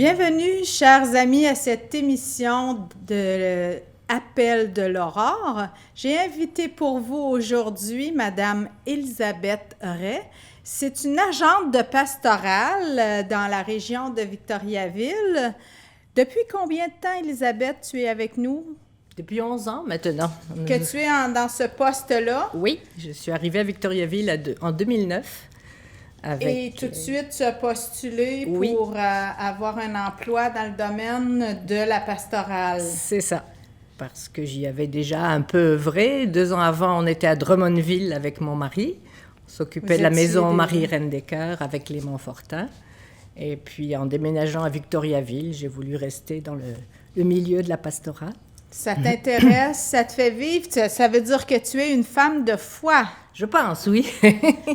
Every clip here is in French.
Bienvenue, chers amis, à cette émission de Appel de l'Aurore. J'ai invité pour vous aujourd'hui Madame Élisabeth Ray. C'est une agente de pastorale dans la région de Victoriaville. Depuis combien de temps, Élisabeth, tu es avec nous? Depuis 11 ans maintenant. Que tu es dans ce poste-là? Oui, je suis arrivée à Victoriaville en 2009. Et tout de suite, tu as postulé pour avoir un emploi dans le domaine de la pastorale. C'est ça, parce que j'y avais déjà un peu œuvré. 2 ans avant, on était à Drummondville avec mon mari. On s'occupait de la maison Marie-Reine des Cœurs avec Clément Fortin. Et puis, en déménageant à Victoriaville, j'ai voulu rester dans le milieu de la pastorale. Ça t'intéresse, ça te fait vivre, ça veut dire que tu es une femme de foi. Je pense, oui.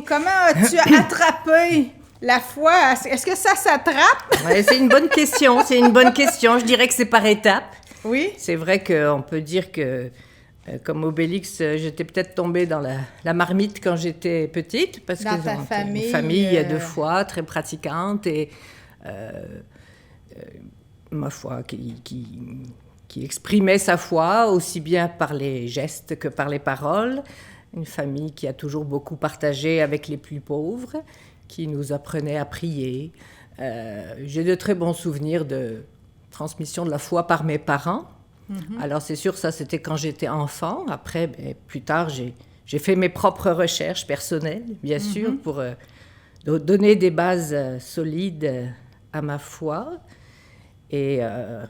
Comment as-tu attrapé la foi? Est-ce que ça s'attrape? Ouais, c'est une bonne question, Je dirais que c'est par étapes. Oui. C'est vrai qu'on peut dire que, comme Obélix, j'étais peut-être tombée dans la marmite quand j'étais petite. Parce dans que ta famille. Une famille de foi, très pratiquante et ma foi qui exprimait sa foi aussi bien par les gestes que par les paroles. Une famille qui a toujours beaucoup partagé avec les plus pauvres, qui nous apprenait à prier. J'ai de très bons souvenirs de transmission de la foi par mes parents. Mm-hmm. Alors c'est sûr, ça c'était quand j'étais enfant. Après, plus tard, j'ai fait mes propres recherches personnelles, bien sûr, pour donner des bases solides à ma foi et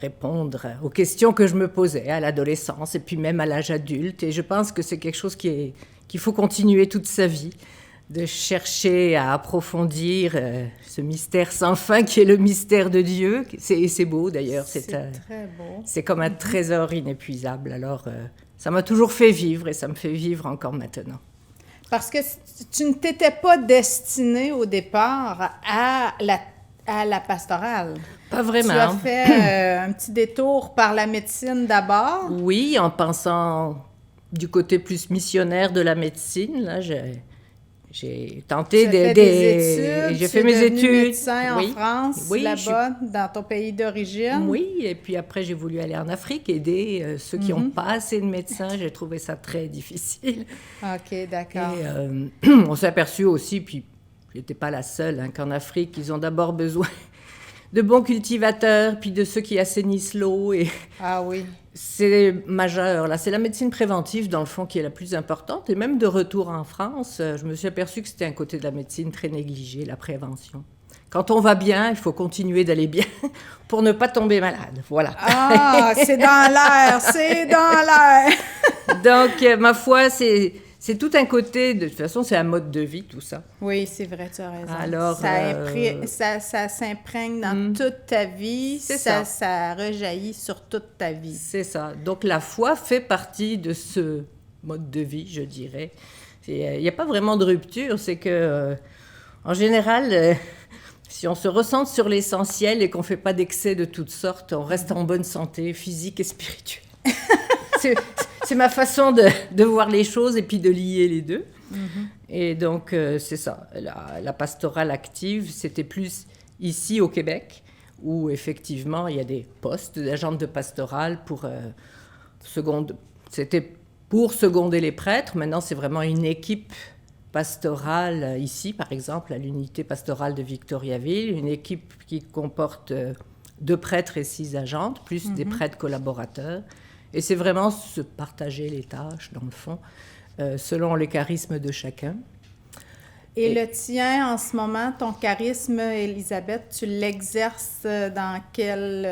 répondre aux questions que je me posais à l'adolescence et puis même à l'âge adulte. Et je pense que c'est quelque chose qu'il faut continuer toute sa vie, de chercher à approfondir ce mystère sans fin qui est le mystère de Dieu. C'est beau d'ailleurs. C'est très beau. C'est comme un trésor inépuisable. Alors, ça m'a toujours fait vivre et ça me fait vivre encore maintenant. Parce que tu ne t'étais pas destinée au départ à la pastorale. Pas vraiment. Tu as fait un petit détour par la médecine d'abord? Oui, en pensant du côté plus missionnaire de la médecine. Là, j'ai tenté j'ai fait mes études. Médecin oui. En France, oui, là-bas, dans ton pays d'origine. Oui, et puis après, j'ai voulu aller en Afrique, aider ceux qui n'ont pas assez de médecins. J'ai trouvé ça très difficile. OK, d'accord. Et on s'est aperçu aussi, puis je n'étais pas la seule, qu'en Afrique, ils ont d'abord besoin de bons cultivateurs, puis de ceux qui assainissent l'eau. Ah oui. C'est majeur. Là, c'est la médecine préventive, dans le fond, qui est la plus importante. Et même de retour en France, je me suis aperçue que c'était un côté de la médecine très négligé, la prévention. Quand on va bien, il faut continuer d'aller bien pour ne pas tomber malade. Voilà. Ah, c'est dans l'air, c'est dans l'air. Donc, ma foi, c'est tout un côté, de toute façon, c'est un mode de vie, tout ça. Oui, c'est vrai, tu as raison. Alors, ça s'imprègne dans toute ta vie, ça rejaillit sur toute ta vie. C'est ça. Donc, la foi fait partie de ce mode de vie, je dirais. Il n'y a pas vraiment de rupture, c'est que, en général, si on se recentre sur l'essentiel et qu'on ne fait pas d'excès de toutes sortes, on reste en bonne santé physique et spirituelle. C'est ma façon de voir les choses et puis de lier les deux. Mm-hmm. Et donc, c'est ça. La pastorale active, c'était plus ici au Québec, où effectivement, il y a des postes d'agentes de pastorale c'était pour seconder les prêtres. Maintenant, c'est vraiment une équipe pastorale ici, par exemple, à l'unité pastorale de Victoriaville, une équipe qui comporte 2 prêtres et 6 agentes, plus des prêtres collaborateurs. Et c'est vraiment se partager les tâches, dans le fond, selon les charismes de chacun. Et le tien, en ce moment, ton charisme, Élisabeth, tu l'exerces dans quel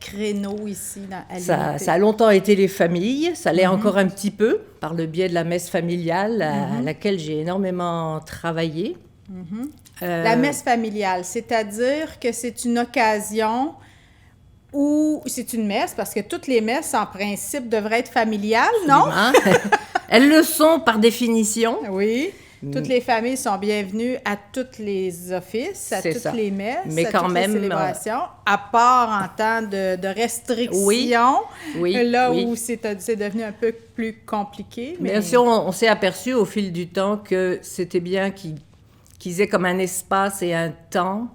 créneau ici à l'unité? Ça a longtemps été les familles, ça l'est encore un petit peu, par le biais de la messe familiale, à laquelle j'ai énormément travaillé. La messe familiale, c'est-à-dire que c'est une occasion... ou c'est une messe, parce que toutes les messes, en principe, devraient être familiales, non? Elles le sont par définition. Oui. Toutes les familles sont bienvenues à tous les offices, à toutes les messes, mais à quand toutes même, les célébrations, à part en temps de restrictions, où c'est devenu un peu plus compliqué. Mais aussi, on s'est aperçu au fil du temps que c'était bien qu'ils aient comme un espace et un temps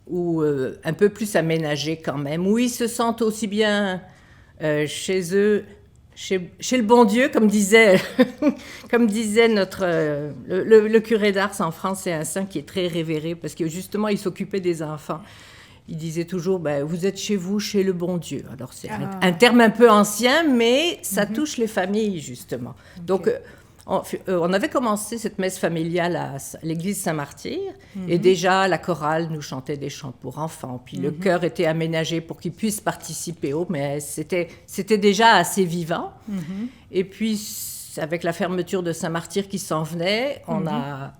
ou un peu plus aménagés quand même, où ils se sentent aussi bien chez eux, chez le bon Dieu, comme disait, comme disait le curé d'Ars en France, c'est un saint qui est très révéré, parce que justement, il s'occupait des enfants. Il disait toujours, vous êtes chez vous, chez le bon Dieu. Alors, c'est un terme un peu ancien, mais ça touche les familles, justement. Okay. Donc, on avait commencé cette messe familiale à l'église Saint-Martyr, et déjà, la chorale nous chantait des chants pour enfants, puis le chœur était aménagé pour qu'ils puissent participer aux messes. C'était déjà assez vivant. Et puis, avec la fermeture de Saint-Martyr qui s'en venait, on a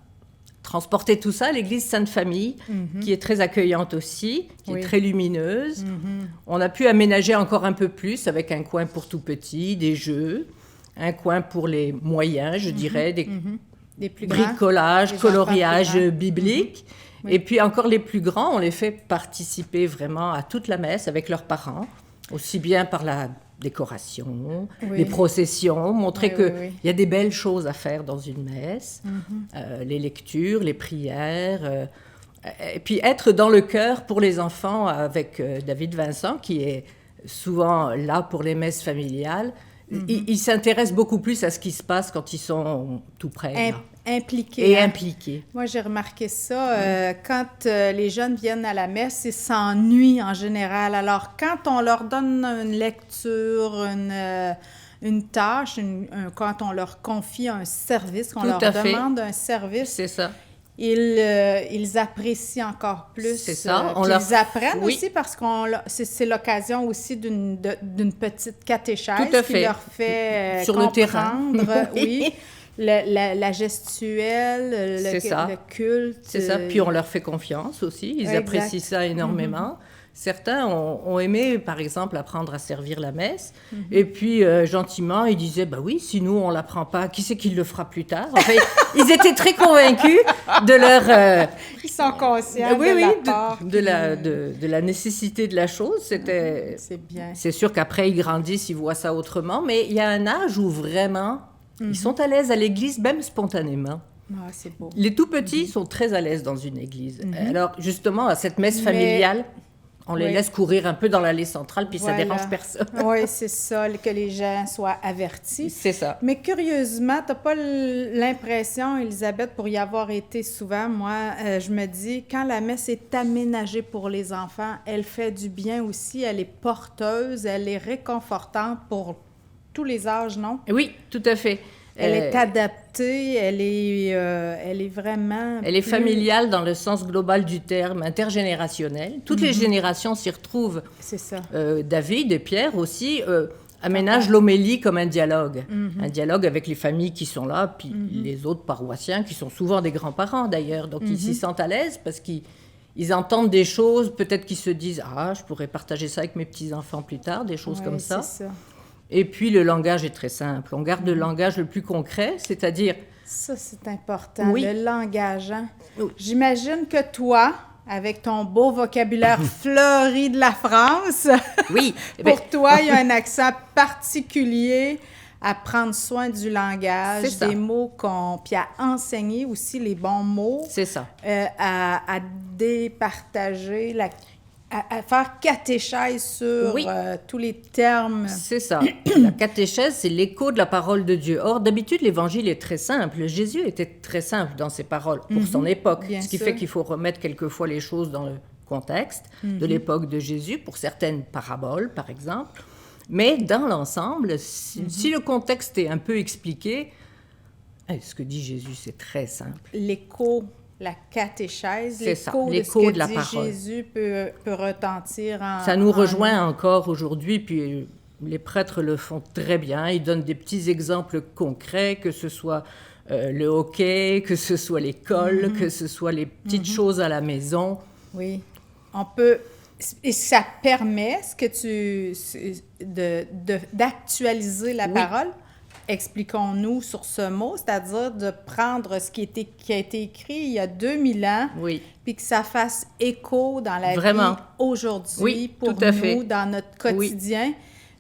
transporté tout ça à l'église Sainte-Famille, qui est très accueillante aussi, qui est très lumineuse. On a pu aménager encore un peu plus avec un coin pour tout petit, des jeux, un coin pour les moyens, je dirais, des plus bricolages, coloriages bibliques. Et puis encore les plus grands, on les fait participer vraiment à toute la messe avec leurs parents, aussi bien par la décoration, les processions, montrer qu'il y a des belles choses à faire dans une messe, les lectures, les prières, et puis être dans le cœur pour les enfants avec David Vincent, qui est souvent là pour les messes familiales. Il s'intéresse beaucoup plus à ce qui se passe quand ils sont tout près. Impliqués. Et impliqués. Moi, j'ai remarqué ça. Quand les jeunes viennent à la messe, ils s'ennuient en général. Alors, quand on leur donne une lecture, une tâche, quand on leur confie un service, qu'on leur demande un service... C'est ça. Ils apprécient encore plus. C'est ça. Ils apprennent aussi parce que c'est l'occasion aussi d'une petite catéchèse qui leur fait sur comprendre, le terrain. La gestuelle, le culte. C'est ça. Puis on leur fait confiance aussi. Ils apprécient ça énormément. Certains ont aimé, par exemple, apprendre à servir la messe. Et puis, gentiment, ils disaient, oui, si nous, on ne l'apprend pas, qui c'est qui le fera plus tard? Enfin, ils étaient très convaincus de leur... Ils sont conscients de la nécessité de la chose. C'est bien. C'est sûr qu'après, ils grandissent, ils voient ça autrement. Mais il y a un âge où vraiment, ils sont à l'aise à l'église, même spontanément. Ah, c'est beau. Les tout-petits sont très à l'aise dans une église. Alors, justement, à cette messe familiale... On les laisse courir un peu dans l'allée centrale, puis ça dérange personne. Oui, c'est ça, que les gens soient avertis. C'est ça. Mais curieusement, tu n'as pas l'impression, Elisabeth, pour y avoir été souvent, moi, je me dis, quand la messe est aménagée pour les enfants, elle fait du bien aussi, elle est porteuse, elle est réconfortante pour tous les âges, non? Oui, tout à fait. Elle est adaptée, elle est vraiment... Elle est familiale dans le sens global du terme, intergénérationnelle. Toutes les générations s'y retrouvent. C'est ça. David et Pierre aussi aménagent l'homélie comme un dialogue. Un dialogue avec les familles qui sont là, puis les autres paroissiens, qui sont souvent des grands-parents d'ailleurs. Donc ils s'y sentent à l'aise parce qu'ils entendent des choses, peut-être qu'ils se disent « Ah, je pourrais partager ça avec mes petits-enfants plus tard », des choses comme ça. C'est ça. Et puis, le langage est très simple. On garde le langage le plus concret, c'est-à-dire... Ça, c'est important, le langage. Hein? Oui. J'imagine que toi, avec ton beau vocabulaire fleuri de la France, pour toi, il y a un accent particulier à prendre soin du langage, des mots puis à enseigner aussi les bons mots. C'est ça. À départager à faire catéchèse sur tous les termes. C'est ça. La catéchèse, c'est l'écho de la parole de Dieu. Or, d'habitude, l'Évangile est très simple. Jésus était très simple dans ses paroles pour son époque. Ce qui fait qu'il faut remettre quelquefois les choses dans le contexte de l'époque de Jésus, pour certaines paraboles, par exemple. Mais dans l'ensemble, si le contexte est un peu expliqué, ce que dit Jésus, c'est très simple. L'écho... La catéchèse, l'écho de la parole. Jésus peut retentir ça nous rejoint encore aujourd'hui, puis les prêtres le font très bien. Ils donnent des petits exemples concrets, que ce soit le hockey, que ce soit l'école, que ce soit les petites choses à la maison. Oui, on peut... Et ça permet d'actualiser la parole. Expliquons-nous sur ce mot, c'est-à-dire de prendre ce qui a été écrit il y a 2000 ans, puis que ça fasse écho dans la vie aujourd'hui, pour nous, dans notre quotidien,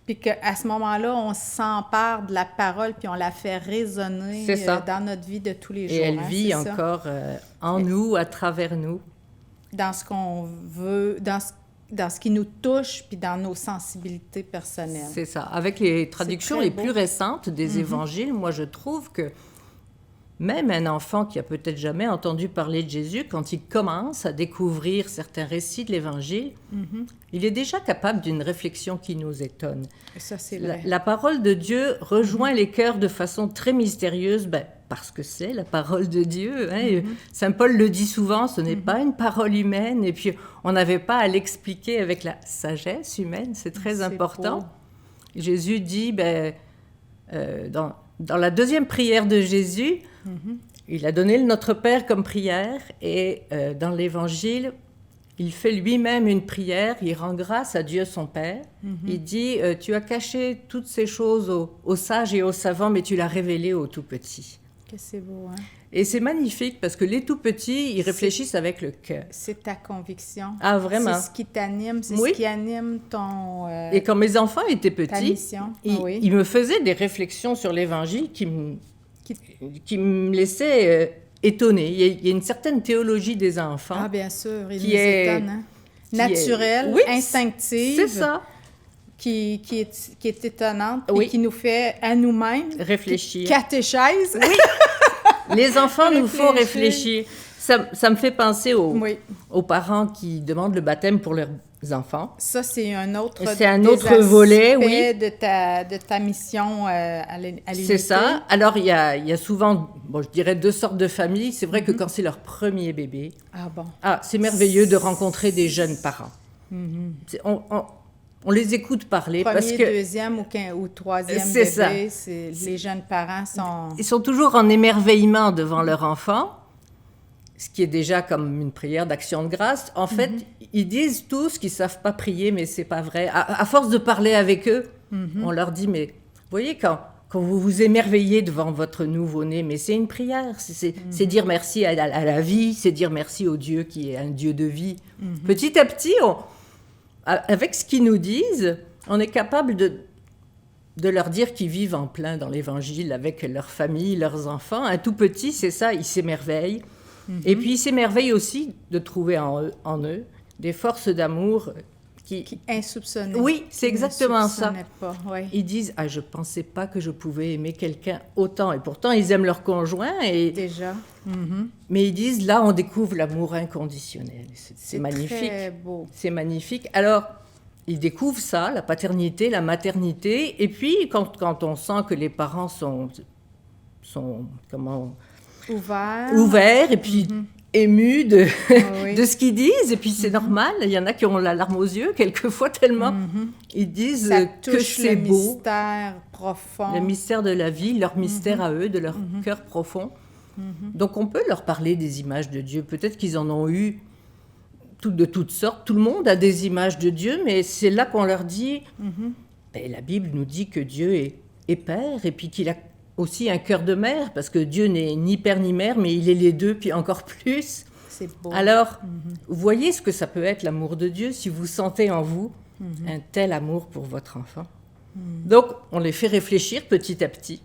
puis qu'à ce moment-là, on s'empare de la parole, puis on la fait résonner dans notre vie de tous les jours. Et elle vit encore en nous, à travers nous. dans ce qu'on veut, dans ce qui nous touche, puis dans nos sensibilités personnelles. C'est ça. Avec les traductions les plus récentes des évangiles, moi, je trouve que même un enfant qui a peut-être jamais entendu parler de Jésus, quand il commence à découvrir certains récits de l'Évangile, il est déjà capable d'une réflexion qui nous étonne. Et ça, c'est vrai. La parole de Dieu rejoint les cœurs de façon très mystérieuse, parce que c'est la parole de Dieu. Hein. Saint Paul le dit souvent, ce n'est pas une parole humaine, et puis on n'avait pas à l'expliquer avec la sagesse humaine, c'est très important. Beau. Jésus dit, dans la deuxième prière de Jésus, il a donné le Notre Père comme prière, et dans l'Évangile, il fait lui-même une prière, il rend grâce à Dieu son Père. Il dit, tu as caché toutes ces choses aux sages et aux savants, mais tu l'as révélé aux tout-petits. Que c'est beau, hein? Et c'est magnifique, parce que les tout-petits, ils réfléchissent avec le cœur. C'est ta conviction. Ah, vraiment? C'est ce qui t'anime, c'est ce qui anime ton... Et quand mes enfants étaient petits, ils me faisaient des réflexions sur l'Évangile qui me laissaient étonnée. Il y a une certaine théologie des enfants. Ah, bien sûr, ils nous étonnent. Hein? Naturelle, instinctive. C'est ça. Qui est étonnante et qui nous fait à nous-mêmes réfléchir. Catéchèse. Oui. Les enfants nous font réfléchir. Ça me fait penser aux parents qui demandent le baptême pour leurs enfants. Ça, c'est un autre volet, oui. de ta mission à l'unité. C'est ça. Alors, il y a souvent, je dirais, deux sortes de familles. C'est vrai que quand c'est leur premier bébé, c'est merveilleux de rencontrer des jeunes parents. On les écoute parler. Premier, parce que, deuxième ou troisième bébé, les jeunes parents sont... Ils sont toujours en émerveillement devant leur enfant, ce qui est déjà comme une prière d'action de grâce. En fait, ils disent tous qu'ils ne savent pas prier, mais ce n'est pas vrai. À force de parler avec eux, on leur dit, mais vous voyez, quand vous vous émerveillez devant votre nouveau-né, mais c'est une prière, c'est dire merci à la vie, c'est dire merci au Dieu qui est un Dieu de vie. Petit à petit, avec ce qu'ils nous disent, on est capable de leur dire qu'ils vivent en plein dans l'Évangile avec leur famille, leurs enfants. Un tout petit, c'est ça, il s'émerveille. Et puis, il s'émerveille aussi de trouver en eux des forces d'amour qui insoupçonnées. Oui, c'est exactement ça. Pas, ouais. Ils disent, je ne pensais pas que je pouvais aimer quelqu'un autant. Et pourtant, ils aiment leur conjoint. Déjà. Mais ils disent, là, on découvre l'amour inconditionnel. C'est magnifique. C'est très beau. C'est magnifique. Alors, ils découvrent ça, la paternité, la maternité. Et puis, quand on sent que les parents sont ouverts et puis émus de ce qu'ils disent. Et puis, c'est normal. Il y en a qui ont la larme aux yeux, quelquefois, tellement ils disent que c'est beau. Le mystère profond. Le mystère de la vie, leur mystère à eux, de leur cœur profond. Donc, on peut leur parler des images de Dieu. Peut-être qu'ils en ont eu de toutes sortes. Tout le monde a des images de Dieu, mais c'est là qu'on leur dit... la Bible nous dit que Dieu est Père, et puis qu'il a aussi un cœur de mère, parce que Dieu n'est ni père ni mère, mais il est les deux, puis encore plus. C'est beau. Alors, vous voyez ce que ça peut être, l'amour de Dieu, si vous sentez en vous un tel amour pour votre enfant. Donc, on les fait réfléchir petit à petit.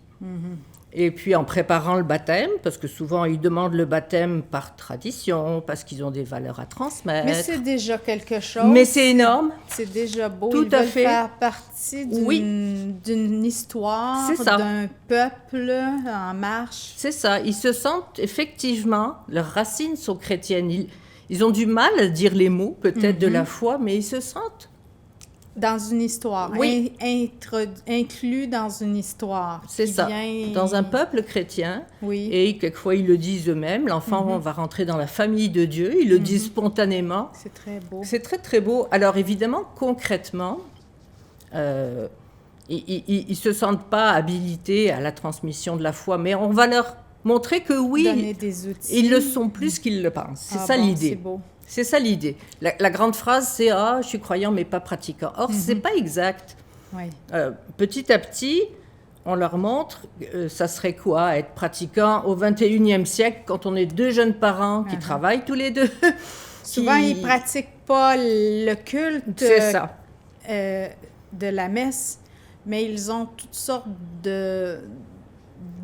Et puis, en préparant le baptême, parce que souvent, ils demandent le baptême par tradition, parce qu'ils ont des valeurs à transmettre. Mais c'est déjà quelque chose. Mais c'est énorme. C'est déjà beau. Tout à fait. Faire partie d'une histoire, d'un peuple en marche. C'est ça. Ils se sentent, effectivement, leurs racines sont chrétiennes. Ils ont du mal à dire les mots, peut-être, de la foi, mais ils se sentent... Dans une histoire, inclus dans une histoire. C'est ça, dans un peuple chrétien. Oui. Et quelquefois, ils le disent eux-mêmes. L'enfant va rentrer dans la famille de Dieu. Ils le disent spontanément. C'est très beau. C'est très, très beau. Alors, évidemment, concrètement, ils ne se sentent pas habilités à la transmission de la foi. Mais on va leur montrer que oui, donner des outils. Ils le sont plus qu'ils le pensent. C'est ça l'idée. C'est beau. C'est ça l'idée. La grande phrase, c'est « Ah, je suis croyant, mais pas pratiquant ». Or, ce n'est pas exact. Oui. Petit à petit, on leur montre ça serait quoi, être pratiquant au 21e siècle, quand on est deux jeunes parents qui travaillent tous les deux. Souvent, ils ne pratiquent pas le culte de la messe, mais ils ont toutes sortes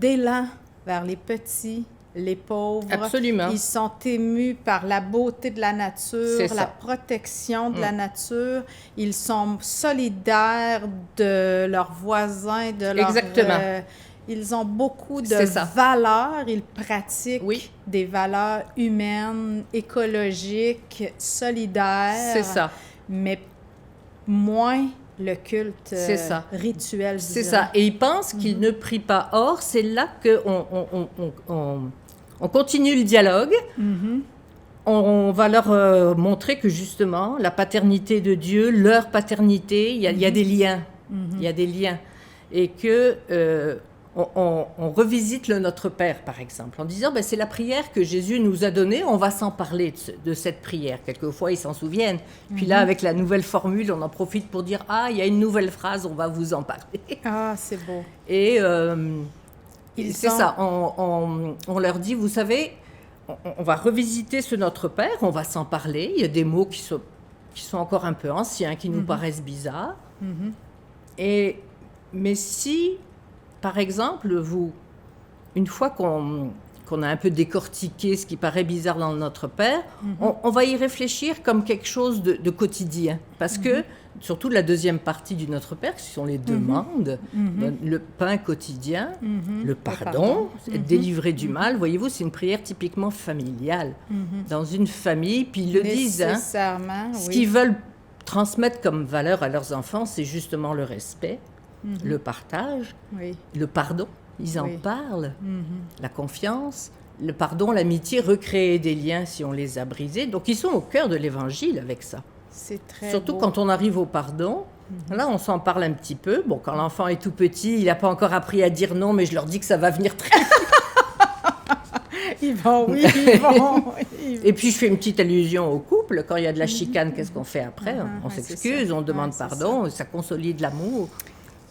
d'élan vers les petits, les pauvres. Absolument. Ils sont émus par la beauté de la nature, C'est ça. la protection de la nature. Ils sont solidaires de leurs voisins, de leurs... Exactement. Ils ont beaucoup de C'est ça. valeurs. Ils pratiquent Oui. des valeurs humaines, écologiques, solidaires. C'est ça. Mais moins le culte C'est ça. rituel. je C'est dirais. ça. Et ils pensent qu'ils ne prient pas. Or, c'est là qu'on continue le dialogue. On va leur montrer que justement, la paternité de Dieu, leur paternité, il y a des liens. Il y a des liens. Et que on revisite le Notre Père, par exemple, en disant, c'est la prière que Jésus nous a donnée, on va s'en parler de cette prière. Quelquefois, ils s'en souviennent. Puis là, avec la nouvelle formule, on en profite pour dire, il y a une nouvelle phrase, on va vous en parler. Ah, c'est beau. Et c'est ça, on leur dit, vous savez, on va revisiter ce Notre Père, on va s'en parler. Il y a des mots qui sont encore un peu anciens, qui nous paraissent bizarres. Mais si, par exemple, une fois qu'on a un peu décortiqué ce qui paraît bizarre dans Notre Père, on va y réfléchir comme quelque chose de quotidien. Parce que, surtout la deuxième partie du Notre Père, ce sont les demandes, le pain quotidien, le pardon, être délivré du mal. Voyez-vous, c'est une prière typiquement familiale. Dans une famille, puis ils le disent. Nécessairement, Ce oui. qu'ils veulent transmettre comme valeur à leurs enfants, c'est justement le respect, le partage, Oui. le pardon. Ils en Oui. parlent. La confiance, le pardon, l'amitié, recréer des liens si on les a brisés. Donc, ils sont au cœur de l'Évangile avec ça. C'est très Surtout beau. quand on arrive au pardon. Là, on s'en parle un petit peu. Bon, quand l'enfant est tout petit, il n'a pas encore appris à dire non, mais je leur dis que ça va venir très vite. Ils vont, oui, ils vont. Et puis, je fais une petite allusion au couple. Quand il y a de la chicane, qu'est-ce qu'on fait après? On c'est s'excuse, ça. on demande C'est pardon, ça consolide l'amour.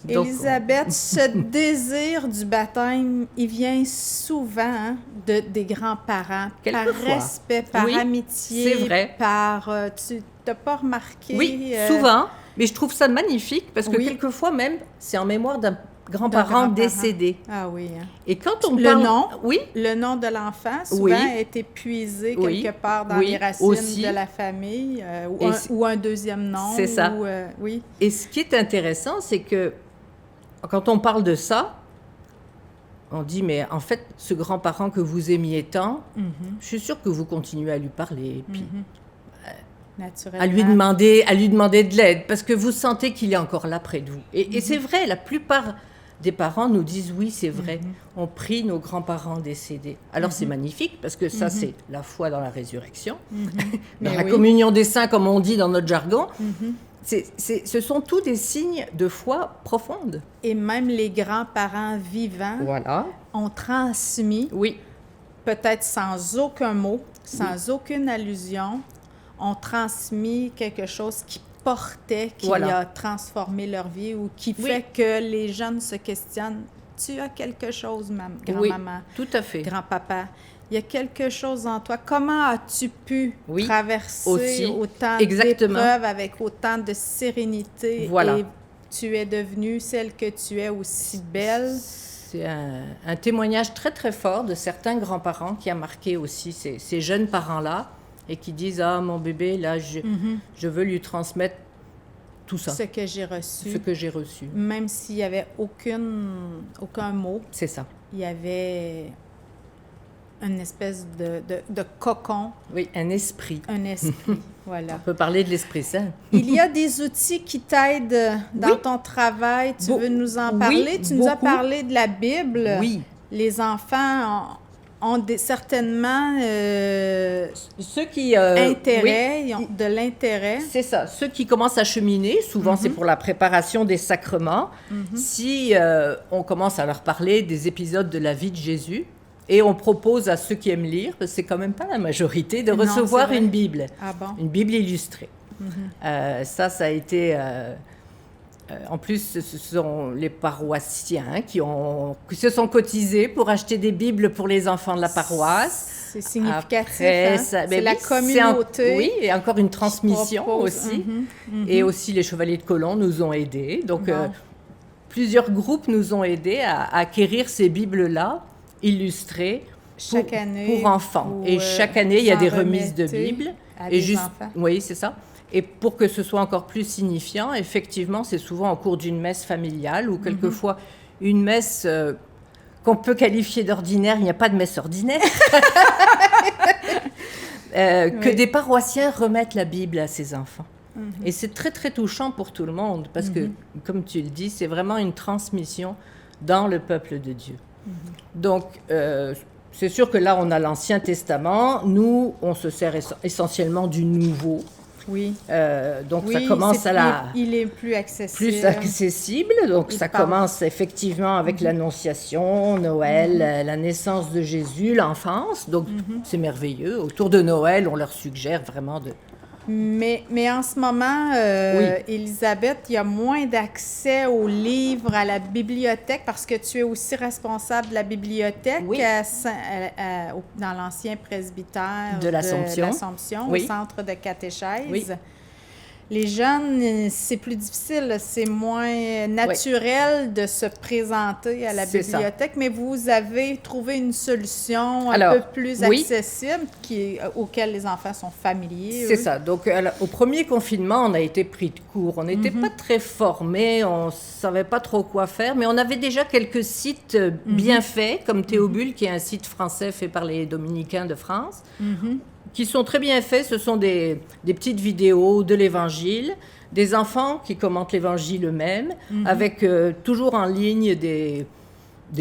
Donc, Élisabeth, ce désir du baptême, il vient souvent des grands-parents, par Quelquefois. respect, par Oui, amitié, c'est vrai. par... tu n'as pas remarqué... Oui, souvent. Mais je trouve ça magnifique parce que Oui. quelquefois même, c'est en mémoire d'un grand-parent grand-parent. décédé. Ah oui. Hein. Et quand on Le parle... nom? Oui, Le nom de l'enfant, souvent, Oui. a été puisé Oui. quelque part dans Oui, les racines aussi. de la famille, Et ou un deuxième nom. C'est ça. Ou, oui. et ce qui est intéressant, c'est que quand on parle de ça, on dit, mais en fait, ce grand-parent que vous aimiez tant, je suis sûre que vous continuez à lui parler, et puis Naturellement. à lui demander de l'aide, parce que vous sentez qu'il est encore là près de vous. Et c'est vrai, la plupart des parents nous disent, oui, c'est vrai, on prie nos grands-parents décédés. Alors c'est magnifique, parce que ça, c'est la foi dans la résurrection, dans Mais la oui. communion des saints, comme on dit dans notre jargon. Ce sont tous des signes de foi profonde. Et même les grands-parents vivants Voilà. ont transmis, Oui, peut-être sans aucun mot, sans aucune allusion, ont transmis quelque chose qui portait, qui Voilà. a transformé leur vie ou qui Oui. fait que les jeunes se questionnent. Tu as quelque chose, oui, grand-maman, tout à fait. grand-papa. Il y a quelque chose en toi. Comment as-tu pu Oui, traverser aussi. autant Exactement. d'épreuves avec autant de sérénité Voilà. et tu es devenue celle que tu es aussi belle? C'est un témoignage très très fort de certains grands-parents qui a marqué aussi ces jeunes parents-là et qui disent, ah mon bébé, là, je veux lui transmettre tout ça, Ce que j'ai reçu. ce que j'ai reçu. Même s'il n'y avait aucun mot, C'est ça. il y avait une espèce de cocon, Oui, un esprit. un esprit. Voilà. On peut parler de l'Esprit Saint. Il y a des outils qui t'aident dans Oui. ton travail. Tu Beau- veux nous en oui, parler? Tu nous as beaucoup. parlé de la Bible. Oui. Les enfants ont certainement Ceux qui... intérêt, oui, ils ont de l'intérêt. c'est ça. Ceux qui commencent à cheminer, souvent c'est pour la préparation des sacrements. Si on commence à leur parler des épisodes de la vie de Jésus, et on propose à ceux qui aiment lire, parce que c'est quand même pas la majorité, de Non, recevoir c'est vrai. une Bible. Ah bon? Une Bible illustrée. Ça a été... en plus, ce sont les paroissiens qui se sont cotisés pour acheter des Bibles pour les enfants de la paroisse. C'est significatif. Après, hein? ça- C'est ben la oui, communauté. oui, et encore une transmission propose. aussi. Et aussi, les Chevaliers de Colomb nous ont aidés. Donc, Bon. plusieurs groupes nous ont aidés à acquérir ces Bibles-là, illustrées. chaque année. Pour enfants. Et chaque année, il y a des remises de Bible. À et des enfants. Oui, c'est ça. Et pour que ce soit encore plus signifiant, effectivement, c'est souvent au cours d'une messe familiale ou quelquefois une messe qu'on peut qualifier d'ordinaire. Il n'y a pas de messe ordinaire. Que des paroissiens remettent la Bible à ces enfants. Et c'est très, très touchant pour tout le monde parce que, comme tu le dis, c'est vraiment une transmission dans le peuple de Dieu. Donc, c'est sûr que là, on a l'Ancien Testament. Nous, on se sert essentiellement du Nouveau. Oui. Donc, ça commence il est plus accessible. Plus accessible. Donc, ça commence effectivement avec l'Annonciation, Noël, la naissance de Jésus, l'enfance. Donc, c'est merveilleux. Autour de Noël, on leur suggère vraiment de... Mais en ce moment, Élisabeth, il y a moins d'accès aux livres, à la bibliothèque, parce que tu es aussi responsable de la bibliothèque dans l'ancien presbytère de l'Assomption, au centre de catéchèse. Oui. Les jeunes, c'est plus difficile, c'est moins naturel de se présenter à la bibliothèque, mais vous avez trouvé une solution un peu plus accessible auquel les enfants sont familiers. C'est ça. Donc, au premier confinement, on a été pris de court. On n'était pas très formés, on ne savait pas trop quoi faire, mais on avait déjà quelques sites bien faits, comme Théobule, qui est un site français fait par les Dominicains de France. Qui sont très bien faits. Ce sont des petites vidéos de l'Évangile, des enfants qui commentent l'Évangile eux-mêmes, avec toujours en ligne des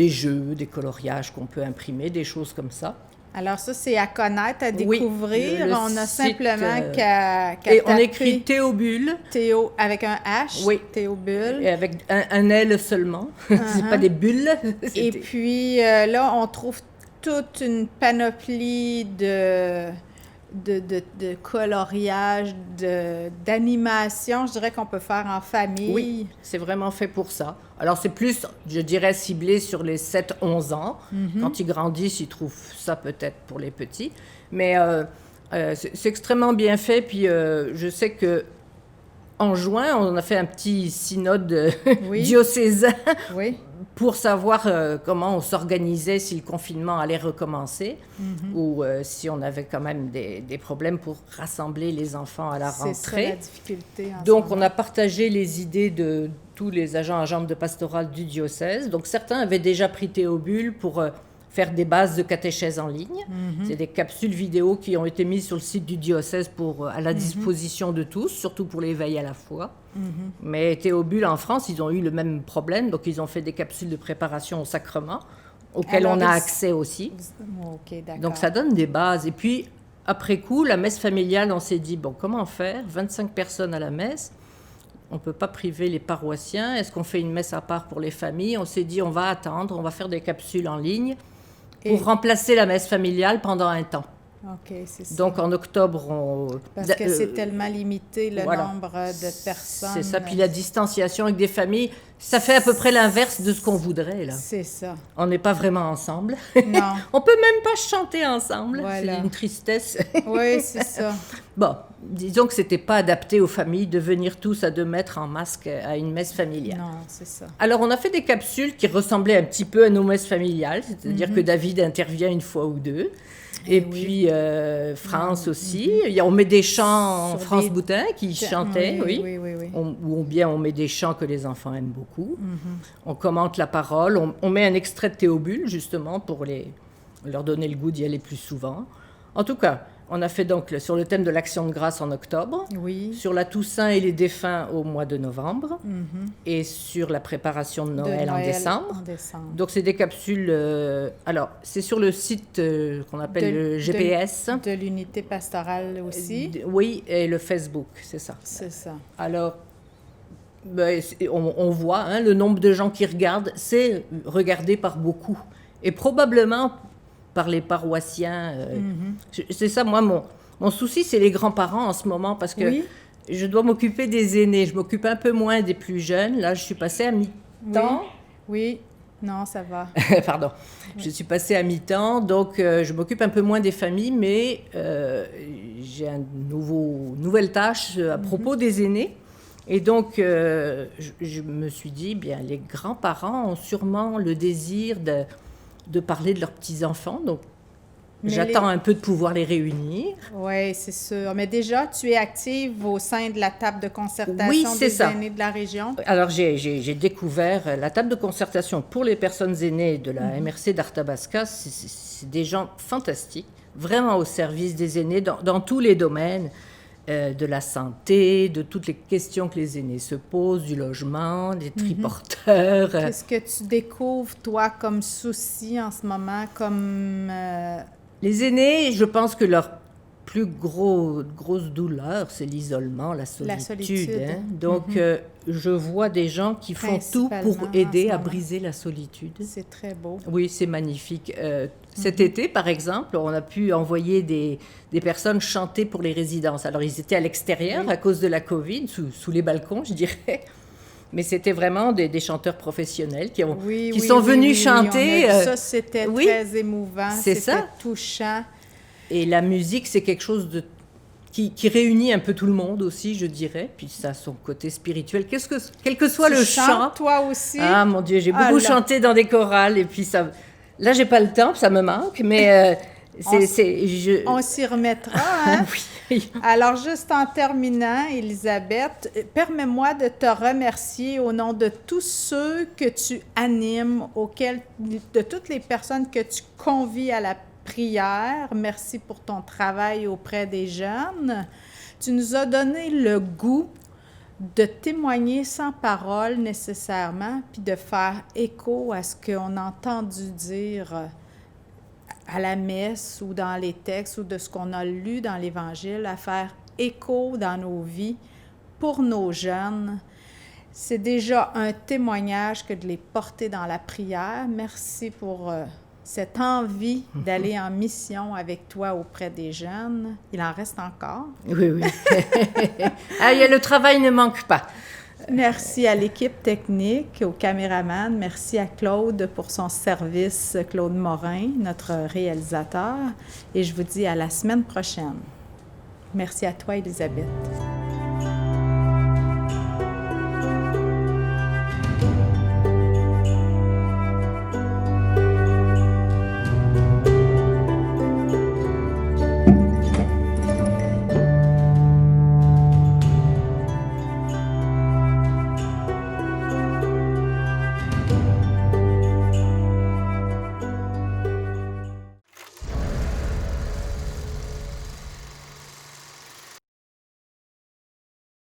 jeux, des coloriages qu'on peut imprimer, des choses comme ça. Alors ça, c'est à connaître, à découvrir. Oui, on a simplement qu'à et on écrit Théobule. Théo avec un H, Théobule. Et avec un L seulement. C'est pas des bulles. Et puis là, on trouve toute une panoplie de coloriage, d'animation, je dirais qu'on peut faire en famille. Oui, c'est vraiment fait pour ça. Alors, c'est plus, je dirais, ciblé sur les 7-11 ans. Quand ils grandissent, ils trouvent ça peut-être pour les petits. Mais c'est extrêmement bien fait. Puis, je sais que en juin, on a fait un petit synode diocésain pour savoir comment on s'organisait si le confinement allait recommencer ou si on avait quand même des problèmes pour rassembler les enfants à la rentrée. C'est ça la difficulté. Donc, on a partagé les idées de tous les agents de pastorale du diocèse. Donc, certains avaient déjà pris Théobule pour faire des bases de catéchèse en ligne. C'est des capsules vidéo qui ont été mises sur le site du diocèse à la disposition de tous, surtout pour l'éveil à la foi. Mais Théobule, en France, ils ont eu le même problème. Donc, ils ont fait des capsules de préparation au sacrement, auxquelles on a accès aussi. OK, d'accord. Donc, ça donne des bases. Et puis, après coup, la messe familiale, on s'est dit, bon, comment faire? 25 personnes à la messe. On ne peut pas priver les paroissiens. Est-ce qu'on fait une messe à part pour les familles? On s'est dit, on va attendre, on va faire des capsules en ligne pour remplacer la messe familiale pendant un temps. OK, c'est ça. Donc, en octobre, Parce que c'est tellement limité le nombre de personnes. C'est ça. Puis la distanciation avec des familles, ça fait à peu près l'inverse de ce qu'on voudrait, là. C'est ça. On n'est pas vraiment ensemble. Non. On peut même pas chanter ensemble. Voilà. C'est une tristesse. Oui, c'est ça. Bon, disons que c'était pas adapté aux familles de venir tous à 2 mètres en masque à une messe familiale. Non, c'est ça. Alors, on a fait des capsules qui ressemblaient un petit peu à nos messes familiales, c'est-à-dire que David intervient une fois ou deux. Et puis, France aussi. On met des chants, France Boutin qui chantait, oui. Ou bien on met des chants que les enfants aiment beaucoup. On commente la parole. On met un extrait de Théobule, justement, pour leur donner le goût d'y aller plus souvent. En tout cas, on a fait donc sur le thème de l'Action de grâce en octobre, sur la Toussaint et les défunts au mois de novembre, et sur la préparation de Noël en décembre. Donc, c'est des capsules... alors, c'est sur le site qu'on appelle le GPS. De l'unité pastorale aussi. Oui, et le Facebook, c'est ça. C'est ça. Alors, on voit le nombre de gens qui regardent, c'est regardé par beaucoup. Et probablement... par les paroissiens. C'est ça, moi, mon souci, c'est les grands-parents en ce moment, parce que je dois m'occuper des aînés. Je m'occupe un peu moins des plus jeunes. Là, je suis passée à mi-temps. Oui. Non, ça va. Pardon. Je suis passée à mi-temps, donc je m'occupe un peu moins des familles, mais j'ai une nouvelle tâche à propos des aînés. Et donc, je me suis dit, bien, les grands-parents ont sûrement le désir de parler de leurs petits-enfants. Donc, J'attends un peu de pouvoir les réunir. Oui, c'est sûr. Mais déjà, tu es active au sein de la table de concertation Oui, c'est des ça. aînés de la région. Alors, j'ai découvert la table de concertation pour les personnes aînées de la MRC d'Arthabasca. C'est des gens fantastiques, vraiment au service des aînés dans tous les domaines. De la santé, de toutes les questions que les aînés se posent, du logement, des triporteurs. Qu'est-ce que tu découvres, toi, comme souci en ce moment, comme... Les aînés, je pense que leur plus grosse douleur, c'est l'isolement, la solitude. Hein? Donc, je vois des gens qui font tout pour aider à briser la solitude. C'est très beau. Oui, c'est magnifique. Cet été, par exemple, on a pu envoyer des personnes chanter pour les résidences. Alors, ils étaient à l'extérieur à cause de la COVID, sous les balcons, je dirais. Mais c'était vraiment des chanteurs professionnels qui sont venus chanter. Ça, c'était très émouvant. C'était touchant. Et la musique, c'est quelque chose qui réunit un peu tout le monde aussi, je dirais. Puis ça a son côté spirituel. Quel que soit le chant. Toi aussi? Ah, mon Dieu, j'ai beaucoup chanté dans des chorales. Et puis ça... Là, j'ai pas le temps, ça me manque, mais... On s'y remettra, hein? Oui. Alors, juste en terminant, Elisabeth, permets-moi de te remercier au nom de tous ceux que tu animes, de toutes les personnes que tu convies à la prière. Merci pour ton travail auprès des jeunes. Tu nous as donné le goût de témoigner sans parole nécessairement, puis de faire écho à ce qu'on a entendu dire à la messe ou dans les textes ou de ce qu'on a lu dans l'Évangile, à faire écho dans nos vies pour nos jeunes. C'est déjà un témoignage que de les porter dans la prière. Merci pour cette envie d'aller en mission avec toi auprès des jeunes. Il en reste encore. Oui. Le travail ne manque pas. Merci à l'équipe technique, au caméraman. Merci à Claude pour son service, Claude Morin, notre réalisateur. Et je vous dis à la semaine prochaine. Merci à toi, Elisabeth.